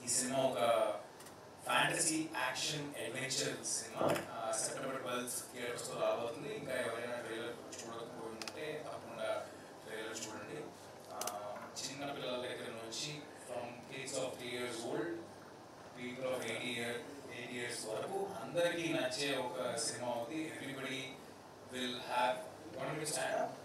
ఈ సినిమా ఒక fantasy action adventure cinema. September 12 థియేటర్స్లో రాబోతుంది. ఇంకా ఎవరైనా ట్రైలర్ చూడకపోయింటే తప్పకుండా ట్రైలర్ చూడండి. చిన్న పిల్లల దగ్గర నుంచి from kids of 3 years old, people of 80 years వరకు అందరికీ నచ్చే ఒక సినిమా అవుతుంది. Everybody will have stand up.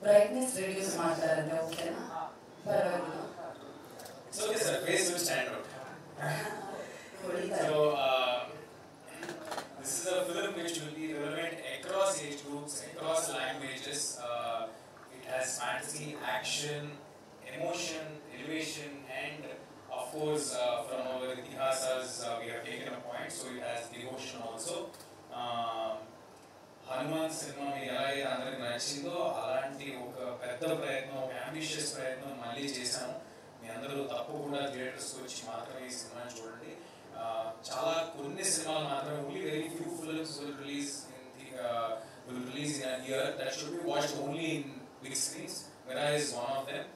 Brightness reduce maatladante okayna parvadilla. It's okay sir, face will stand out. So this is a film which will be relevant across age groups, across languages. It has fantasy, action, emotion, elevation, and of course from our itihasas we have taken a point, so it has devotion also. Hanuman cinema మీకు ఎలా అయితే అందరికి నచ్చిందో అలాంటి ఒక పెద్ద ప్రయత్నం, ఒక అంబిషియస్ ప్రయత్నం మళ్ళీ చేశాము. మీ అందరూ తప్పకుండా థియేటర్స్కి వచ్చి మాత్రమే ఈ సినిమాని చూడండి. చాలా కొన్ని సినిమాలు మాత్రమే, only very few films will release in a year that should be watched only in big screens. Mira is one of them.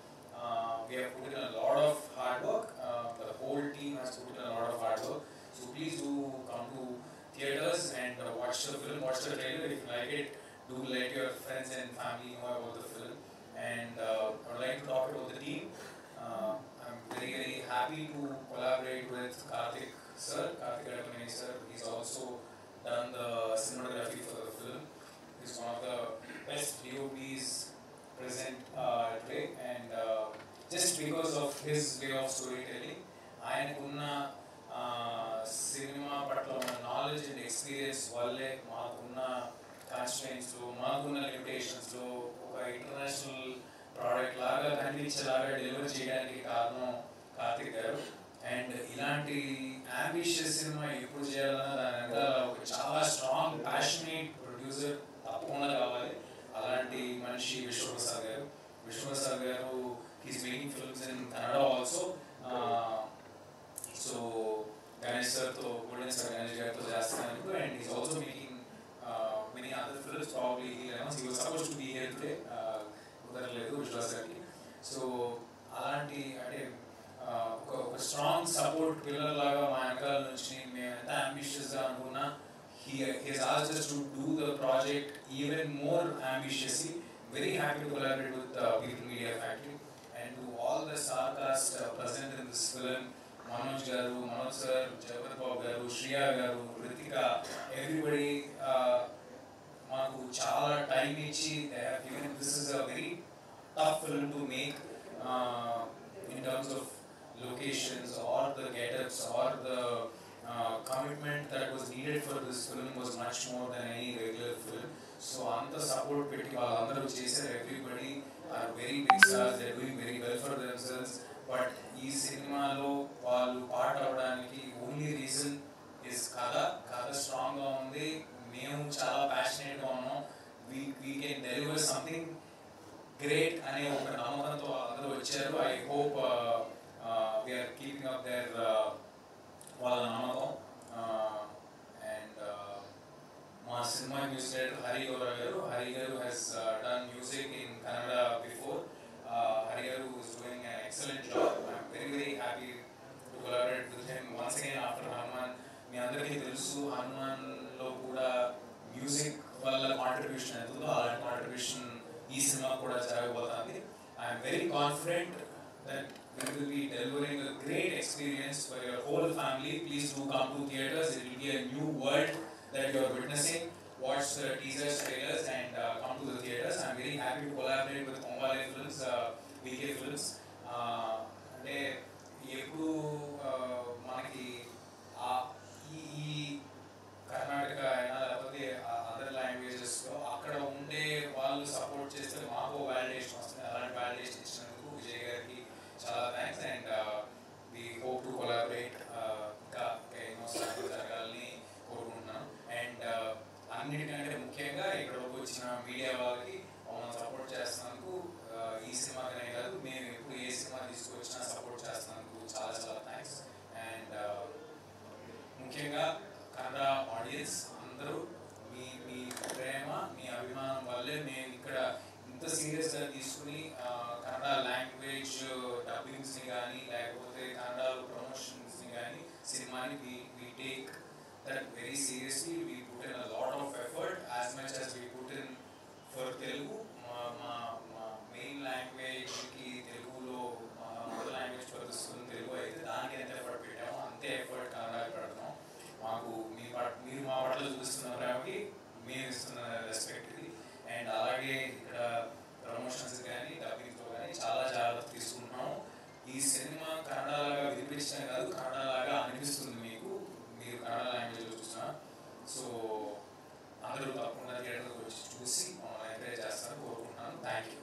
We have put in a lot of hard work. The whole team has put in a lot of hard work. So please do come to theaters and watch the film, watch the trailer. If you like it, do let your friends and family know about the film. And I would like to talk about the team. I'm very, very happy to collaborate with Karthik sir, Karthik Ratnamani sir. He's also done the cinematography for the film. He's one of the best DOPs present today, and just because of his way of storytelling, ఆయనకున్న cinema పట్ల ఉన్న knowledge and experience వల్లే మాకున్న కాన్స్ట్రెయింట్స్లో, మాకున్న లిమిటేషన్స్లో ఒక international product లాగా కనిపించేలాగా deliver చేయడానికి కారణం కార్తిక్ గారు. అండ్ ఇలాంటి అంబిషియస్ సినిమా ఎప్పుడు చేయాలన్నా దాని వెనకాల ఒక చాలా స్ట్రాంగ్ ప్యాషనేట్ ప్రొడ్యూసర్ తప్పకుండా కావాలి. అలాంటి మనిషి Vishwaprasad garu. Vishwaprasad garu he's making films in Kannada also. So Ganesh సార్తో, గోల్డెన్ స్టార్ గణేష్ గారితో చేస్తున్నాను. And is also making many other films. Probably he was supposed to be here today, కుదరలేదు విశ్వాస్ గారికి. సో అలాంటి అంటే ఒక స్ట్రాంగ్ సపోర్ట్ పిల్లర్ లాగా మా వెనకాల నుంచి మేము ఎంత అంబిషియస్గా అనుకున్నా he has asked us to do the project even more ambitiously. Very happy to collaborate with People Media Factory and to all the star cast present in this film. Manoj garu, Manoj sir, Jagat Babu garu, Shriya garu, Ritika, everybody maaku chaala time ichi they have given. This is a very tough film to make in terms of locations or the get-ups or the commitment that was needed for this film was much more than any regular film. So anta support petti vallandaru chesaru. Everybody are very big stars, they are doing very well for themselves. But ee cinema lo vallu part avvadaniki only reason is kada strong ga undi, memu chaala passionate ga unnam, we can deliver something great ane oka namakanto andaru vacharu. I hope we are keeping up their వాళ్ళ నమ్మకం. And మా cinema music director Hari గౌర గారు. హరి గారు has done music in Kannada before. Hari గారు is doing an excellent job. I'm very, very happy to collaborate with him once again after Hanuman. మీ అందరికీ తెలుసు హనుమాన్లో కూడా మ్యూజిక్ వల్ల కాంట్రిబ్యూషన్ అవుతుందో అలాంటి కాంట్రిబ్యూషన్ ఈ సినిమా కూడా జరగబోతుంది. I'm very confident that we will be delivering a great experience for your whole family. Please do come to theaters. It will be a new world that you are witnessing. Watch the teasers, trailers, and come to the theaters. I'm very happy to collaborate with Kombale Films, VK Films. అంటే ఎప్పుడు మనకి ఈ కర్ణాటక అయినా లేకపోతే other లాంగ్వేజెస్లో అక్కడ ఉండే తీసుకుని Kannada language డబ్బింగ్స్ని కానీ లేకపోతే కన్నడ ప్రమోషన్స్ని కానీ సినిమాని we take that very seriously. We put in a lot of effort as much as we put in for Telugu. మా మెయిన్ లాంగ్వేజ్కి తెలుగులో మదర్ లాంగ్వేజ్ పడుతుంది తెలుగు అయితే దానికి ఎంత ఎఫర్ట్ పెట్టామో అంతే ఎఫర్ట్ కన్నడకి పెడతాం. మాకు మీరు మా పట్ల చూపిస్తున్న ప్రేమకి మేము ఇస్తున్న రెస్పెక్ట్ ఇది. అండ్ అలాగే ఇక్కడ ప్రమోషన్స్ కానీ డబ్బింగ్తో కానీ చాలా జాగ్రత్త తీసుకుంటున్నాము. ఈ సినిమా కన్నడలాగా వినిపించడం కాదు, కన్నడలాగా అనిపిస్తుంది మీకు, మీరు కన్నడ లాంగ్వేజ్లో చూసినా. సో అందరూ తప్పకుండా థియేటర్కి వచ్చి చూసి మమ్మల్ని ఎంకరేజ్ చేస్తారని కోరుకుంటున్నాను. Thank you.